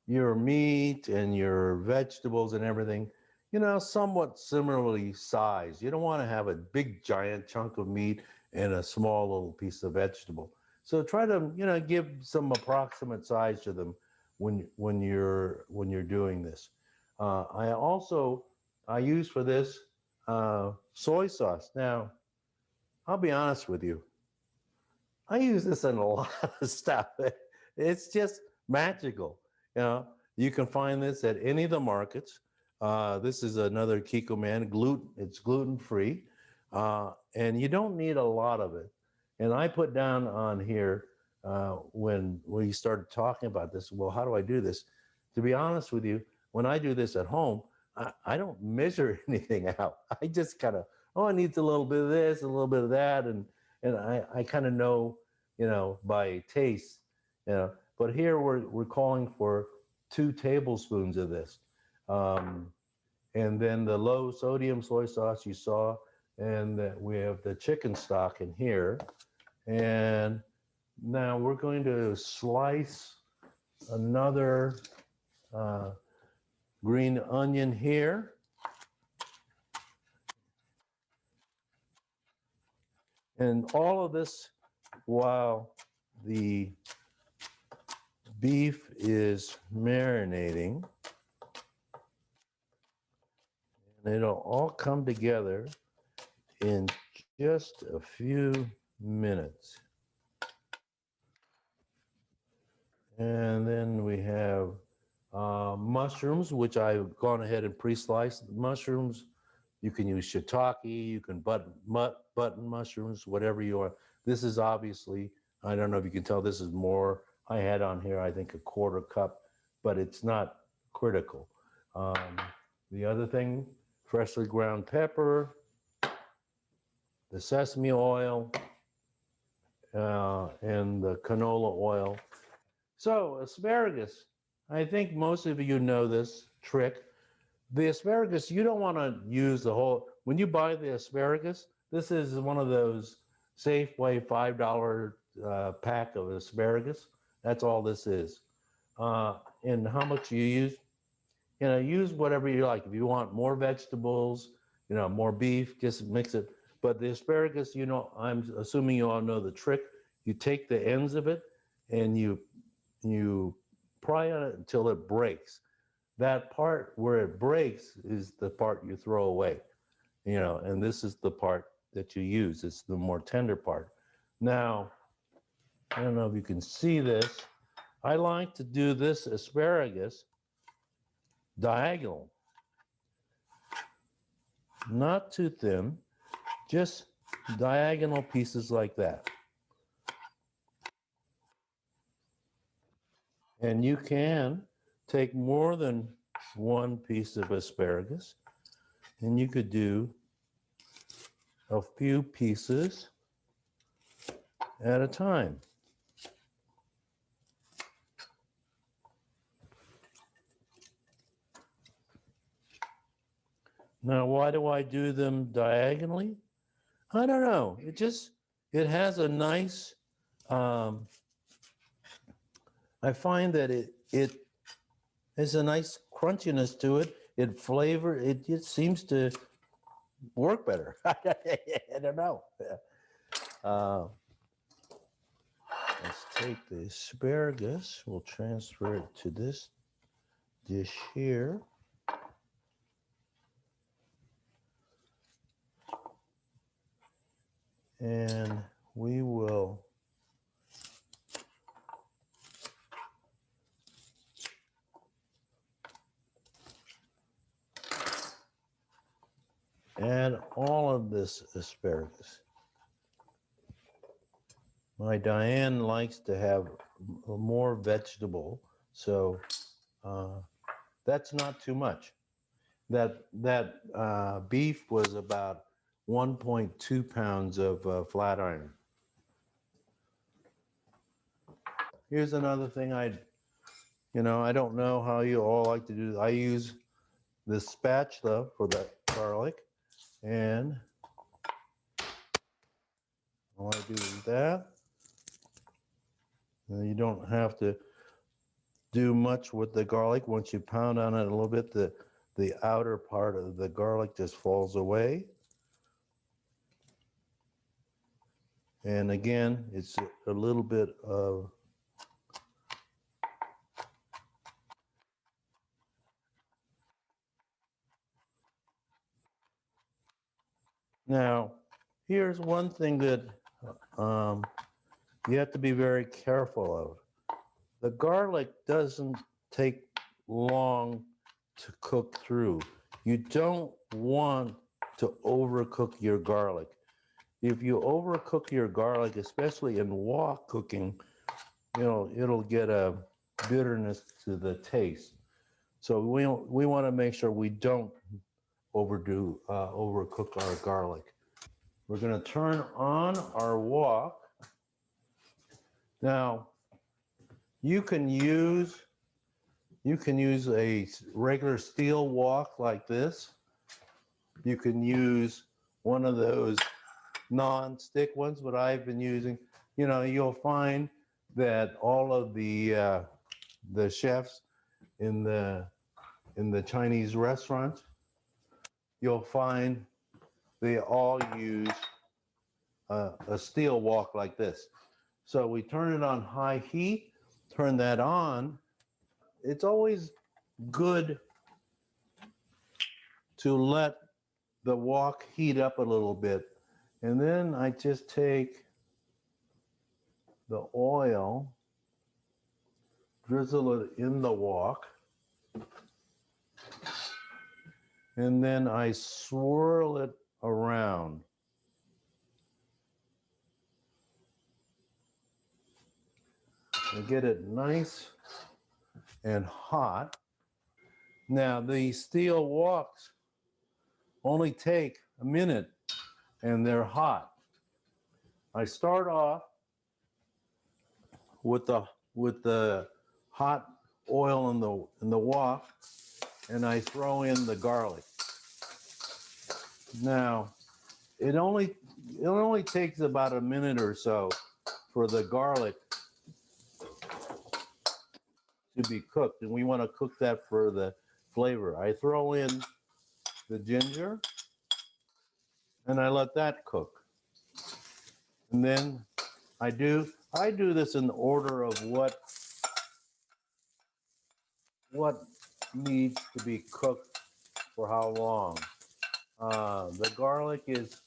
your meat and your vegetables and everything, you know, somewhat similarly sized. You don't want to have a big giant chunk of meat and a small little piece of vegetable. So try to, you know, give some approximate size to them when you're doing this. I use for this soy sauce. Now, I'll be honest with you. I use this in a lot of stuff. It's just magical. You know, you can find this at any of the markets. This is another Kikkoman. It's gluten-free, and you don't need a lot of it. And I put down on here when we started talking about this, well, how do I do this? To be honest with you, when I do this at home, I don't measure anything out. I just kind of, oh, I need a little bit of this, a little bit of that, and I kind of know, you know, by taste, you know. But here we're calling for 2 tablespoons of this. And then the low sodium soy sauce you saw, and we have the chicken stock in here. And now we're going to slice another green onion here. And all of this while the beef is marinating, and it'll all come together in just a few minutes. And then we have mushrooms, which I've gone ahead and pre-sliced. Mushrooms, you can use shiitake, you can button mushrooms, whatever you want. This is obviously, I don't know if you can tell, this is more. I had on here, I think, a quarter cup, but it's not critical. The other thing, freshly ground pepper, the sesame oil, and the canola oil. So asparagus, I think most of you know this trick. The asparagus, you don't want to use the whole, when you buy the asparagus, this is one of those Safeway $5 pack of asparagus. That's all this is. And how much you use, use whatever you like. If you want more vegetables, more beef, just mix it. But the asparagus, I'm assuming you all know the trick. You take the ends of it and you pry on it until it breaks. That part where it breaks is the part you throw away, and this is the part that you use. It's the more tender part. Now, I don't know if you can see this. I like to do this asparagus diagonal, not too thin, just diagonal pieces like that. And you can take more than one piece of asparagus, and you could do a few pieces at a time. Now, why do I do them diagonally? I don't know. It has a nice, I find that it has a nice crunchiness to it. It just seems to work better. I don't know. Let's take the asparagus. We'll transfer it to this dish here. And we will add all of this asparagus. My Diane likes to have more vegetable, so that's not too much. That beef was about 1.2 pounds of flat iron. Here's another thing I don't know how you all like to do. I use the spatula for the garlic, and all I do is that. And you don't have to do much with the garlic. Once you pound on it a little bit, the outer part of the garlic just falls away. And again, it's a little bit of now, here's one thing that you have to be very careful of. The garlic doesn't take long to cook through. You don't want to overcook your garlic. If you overcook your garlic, especially in wok cooking, it'll get a bitterness to the taste. So we want to make sure we don't overcook our garlic. We're going to turn on our wok. Now, you can use a regular steel wok like this. You can use one of those non-stick ones, but I've been using. You'll find that all of the chefs in the Chinese restaurants, you'll find they all use a steel wok like this. So we turn it on high heat, turn that on. It's always good to let the wok heat up a little bit. And then I just take the oil, drizzle it in the wok, and then I swirl it around. And get it nice and hot. Now, the steel woks only take a minute and they're hot. I start off with the hot oil in the wok, and I throw in the garlic. Now, it only takes about a minute or so for the garlic to be cooked, and we want to cook that for the flavor. I throw in the ginger, and I let that cook. And then I do this in order of what needs to be cooked for how long. The garlic is,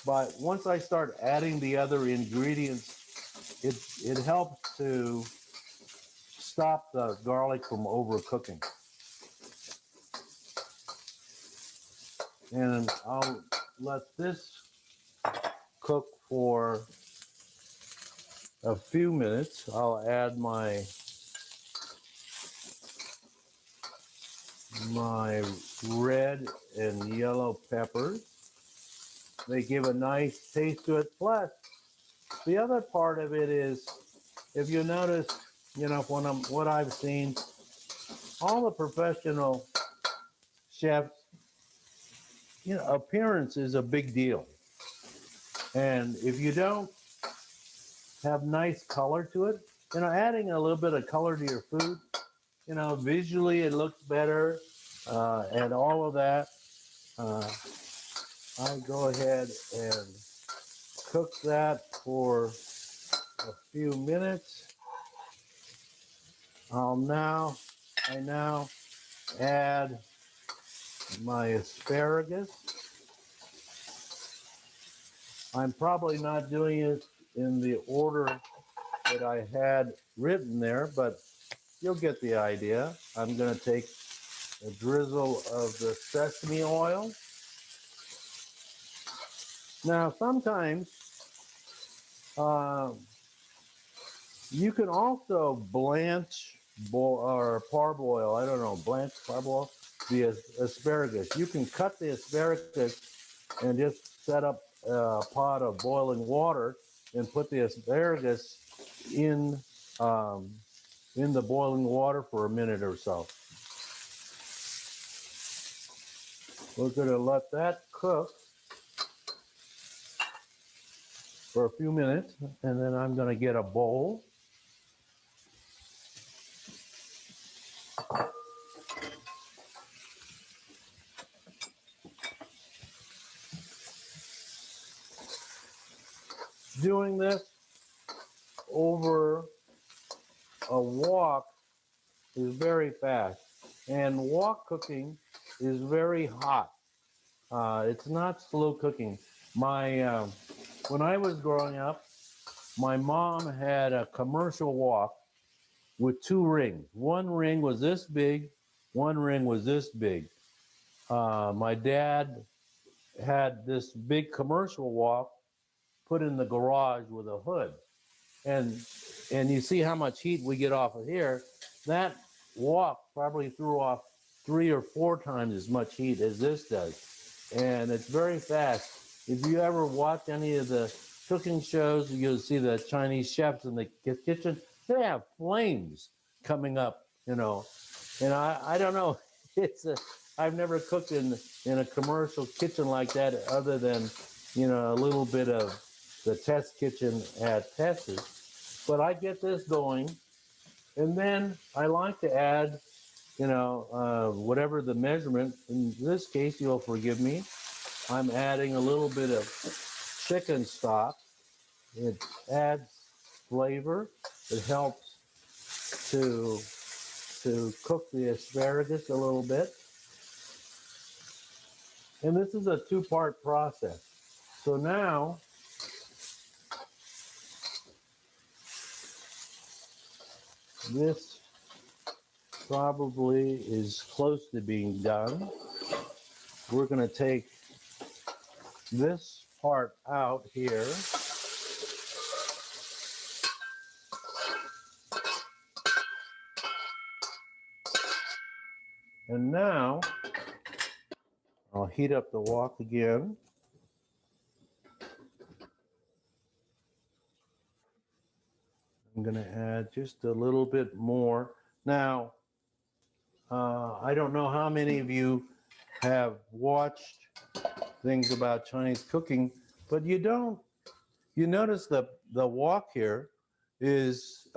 but once I start adding the other ingredients, it helps to stop the garlic from overcooking. And I'll let this cook for a few minutes. I'll add my red and yellow peppers. They give a nice taste to it. Plus, the other part of it is, if you notice, what I've seen, all the professional chefs, appearance is a big deal. And if you don't have nice color to it, adding a little bit of color to your food, visually it looks better, and all of that. I go ahead and cook that for a few minutes. I now add my asparagus. I'm probably not doing it in the order that I had written there, but you'll get the idea. I'm going to take a drizzle of the sesame oil. Now, sometimes you can also blanch or parboil, parboil the asparagus. You can cut the asparagus and just set up a pot of boiling water and put the asparagus in the boiling water for a minute or so. We're going to let that cook for a few minutes, and then I'm going to get a bowl. Doing this over a wok is very fast, and wok cooking is very hot. It's not slow cooking. When I was growing up, my mom had a commercial wok with two rings. One ring was this big, one ring was this big. My dad had this big commercial wok put in the garage with a hood. And you see how much heat we get off of here. That wok probably threw off 3 or 4 times as much heat as this does. And it's very fast. If you ever watch any of the cooking shows, you'll see the Chinese chefs in the kitchen. They have flames coming up, And I don't know. I've never cooked in a commercial kitchen like that, other than a little bit of the test kitchen at Texas. But I get this going, and then I like to add, whatever the measurement. In this case, you'll forgive me, I'm adding a little bit of chicken stock. It adds flavor. It helps to cook the asparagus a little bit. And this is a two-part process. So now this probably is close to being done. We're going to take this part out here. And now I'll heat up the wok again. I'm going to add just a little bit more. Now, I don't know how many of you have watched things about Chinese cooking, but you notice the wok here is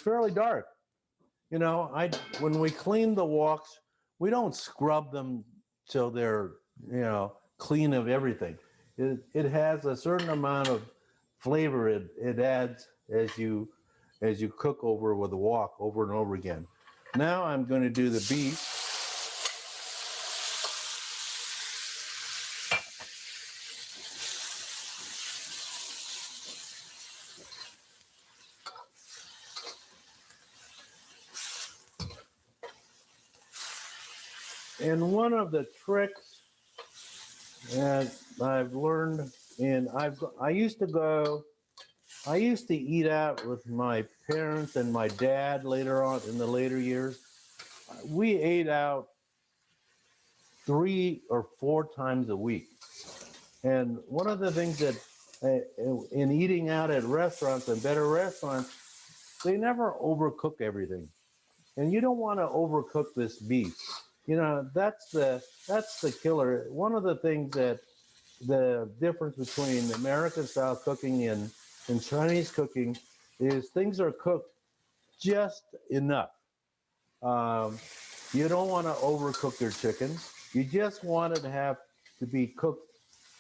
fairly dark. You know, when we clean the woks, we don't scrub them till they're, clean of everything. It has a certain amount of flavor it adds as you cook over with the wok over and over again. Now I'm going to do the beef. And one of the tricks that I've learned, I used to eat out with my parents and my dad later on in the later years. We ate out 3 or 4 times a week. And one of the things that in eating out at restaurants and better restaurants, they never overcook everything. And you don't want to overcook this beef. You know, that's the killer. One of the things that the difference between American style cooking and Chinese cooking is things are cooked just enough. You don't want to overcook your chicken. You just want it to be cooked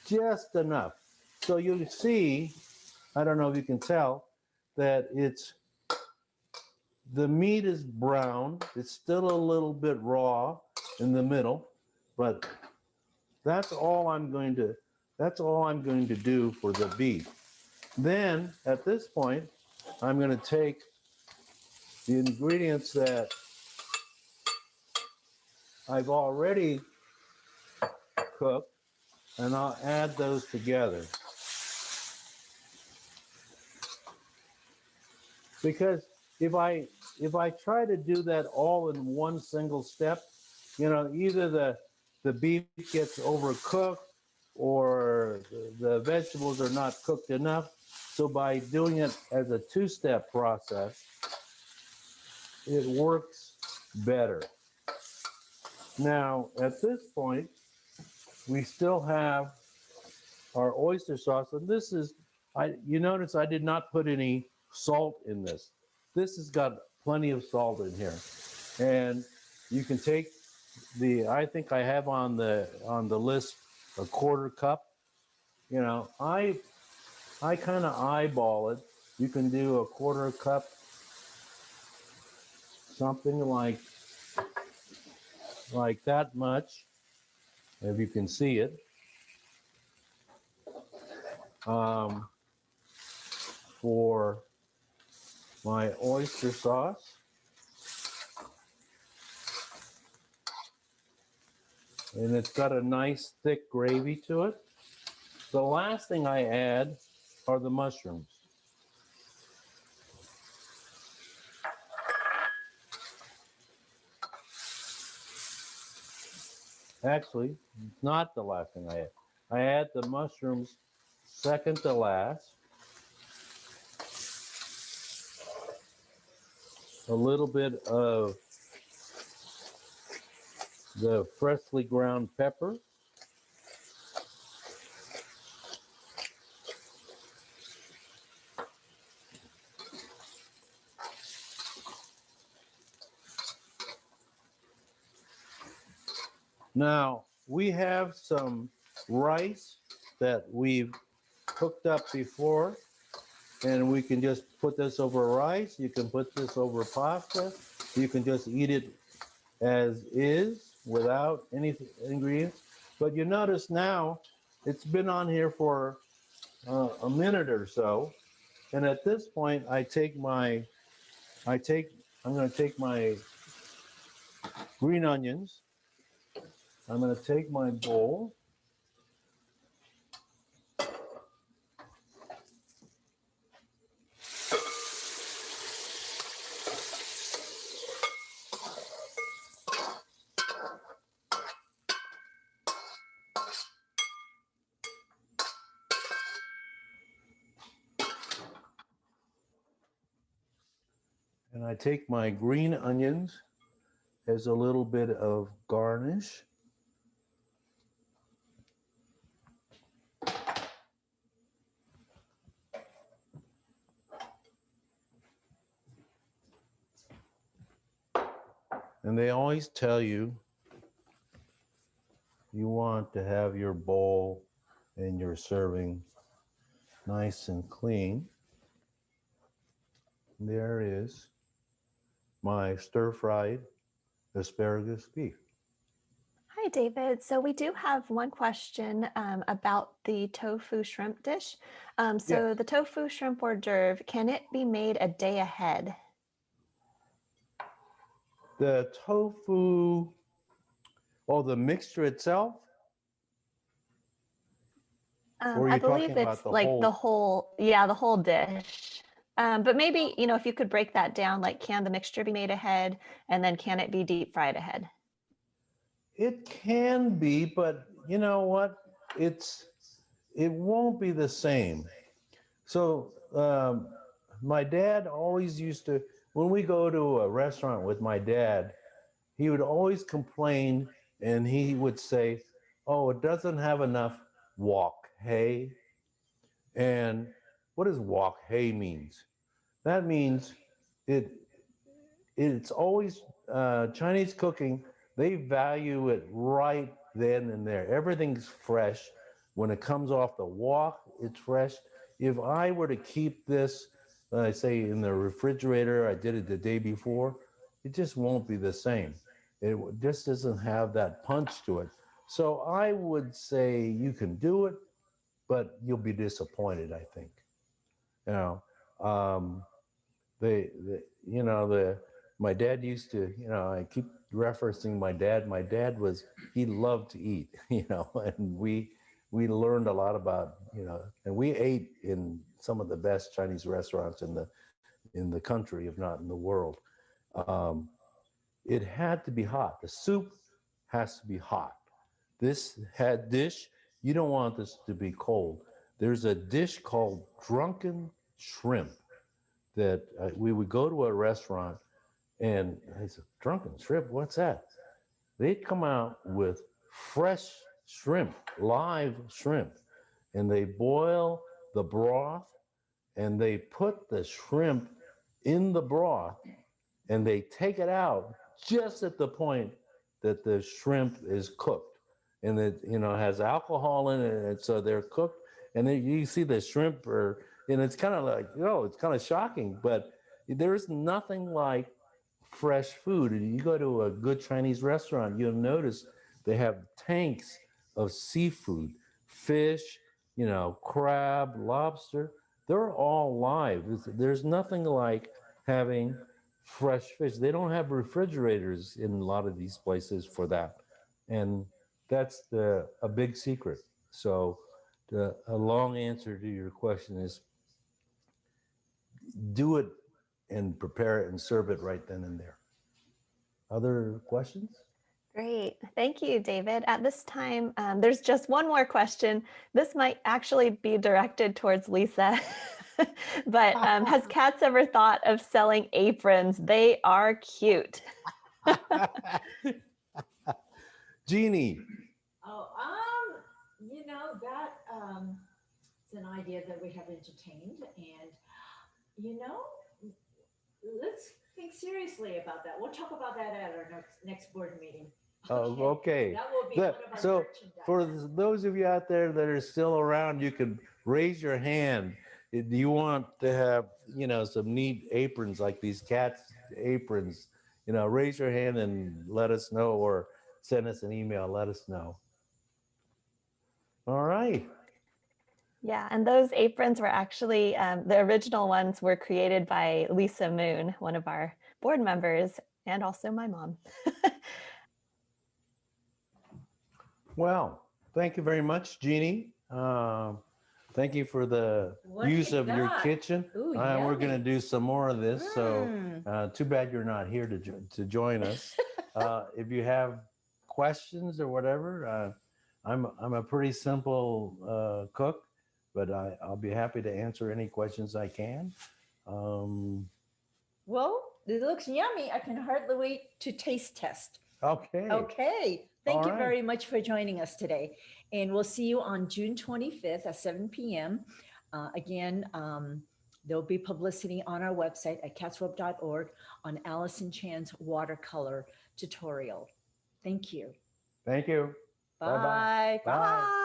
just enough. So you see, I don't know if you can tell, that the meat is brown. It's still a little bit raw in the middle, but that's all I'm going to do for the beef. Then at this point, I'm going to take the ingredients that I've already cooked, and I'll add those together. Because if I try to do that all in one single step, either the beef gets overcooked or the vegetables are not cooked enough. So by doing it as a 2-step process, it works better. Now, at this point, we still have our oyster sauce, and this is, you notice I did not put any salt in this. This has got plenty of salt in here. And you can take I think I have on the list a 1/4 cup. You know, I kind of eyeball it. You can do a 1/4 cup, something like that much, if you can see it. For my oyster sauce. And it's got a nice thick gravy to it. The last thing I add are the mushrooms. Actually, not the last thing I add. I add the mushrooms second to last. A little bit of the freshly ground pepper. Now, we have some rice that we've cooked up before. and we can just put this over rice. You can put this over pasta. You can just eat it as is without any ingredients. But you notice now it's been on here for a minute or so. And at this point, I'm going to take my green onions. I'm going to take my bowl. And I take my green onions as a little bit of garnish. And they always tell you you want to have your bowl and your serving nice and clean. There is my stir-fried asparagus beef. Hi, David. So we do have one question about the tofu shrimp dish. So Yes. the tofu shrimp hors d'oeuvre, can it be made a day ahead? The tofu, the mixture itself? Or are I you believe talking it's about the like the whole? whole dish. But maybe, if you could break that down, like can the mixture be made ahead and then can it be deep fried ahead? It can be, but you know what? It won't be the same. So my dad always used to, when we go to a restaurant with my dad, he would always complain and he would say, "Oh, it doesn't have enough wok hei." And what does wok hei means? That means it it's always Chinese cooking. They value it right then and there. Everything's fresh. When it comes off the wok, it's fresh. If I were to keep this, I say in the refrigerator, I did it the day before, it just won't be the same. It just doesn't have that punch to it. So I would say you can do it, but you'll be disappointed, I think. You know, um, the my dad used to, I keep referencing my dad. My dad he loved to eat, and we learned a lot about, and we ate in some of the best Chinese restaurants in the country, if not in the world. um, it had to be hot. The soup has to be hot. This had dish, you don't want this to be cold. There's a dish called drunken shrimp that we would go to a restaurant and I said, drunken shrimp, what's that? They'd come out with fresh shrimp, live shrimp, and they boil the broth and they put the shrimp in the broth and they take it out just at the point that the shrimp is cooked. And it, has alcohol in it, and so they're cooked. And then you see the shrimp and it's kind of like, it's kind of shocking, but there's nothing like fresh food. And you go to a good Chinese restaurant, you'll notice they have tanks of seafood, fish, crab, lobster. They're all live. There's nothing like having fresh fish. They don't have refrigerators in a lot of these places for that. And that's a big secret. So a long answer to your question is do it and prepare it and serve it right then and there. Other questions? Great. Thank you, David. At this time, there's just one more question. This might actually be directed towards Lisa. But has Katz ever thought of selling aprons? They are cute. Jeannie. Oh, that it's an idea that we have entertained, and let's think seriously about that. We'll talk about that at our next board meeting. Okay. That will be one of our So merchandise. for those of you out there that are still around, you can raise your hand Do you want to have, some neat aprons like these cats aprons? Raise your hand and let us know, or send us an email. Let us know. All right. Yeah, and those aprons were actually, the original ones were created by Lisa Moon, one of our board members, and also my mom. Well, thank you very much, Jeannie. Thank you for the What do use you of your got? kitchen. Ooh, We're going to yummy. do some more of this. So Mm. too bad you're not here to join us. If you have questions or whatever, I'm a pretty simple cook, but I'll be happy to answer any questions I can. Well, it looks yummy. I can hardly wait to taste test. Okay. Okay. Thank All you right. very much for joining us today. And we'll see you on June 25th at 7 p.m. Again, there'll be publicity on our website at catsrope.org on Allison Chan's watercolor tutorial. Thank you. Thank you. Bye. Bye. Bye.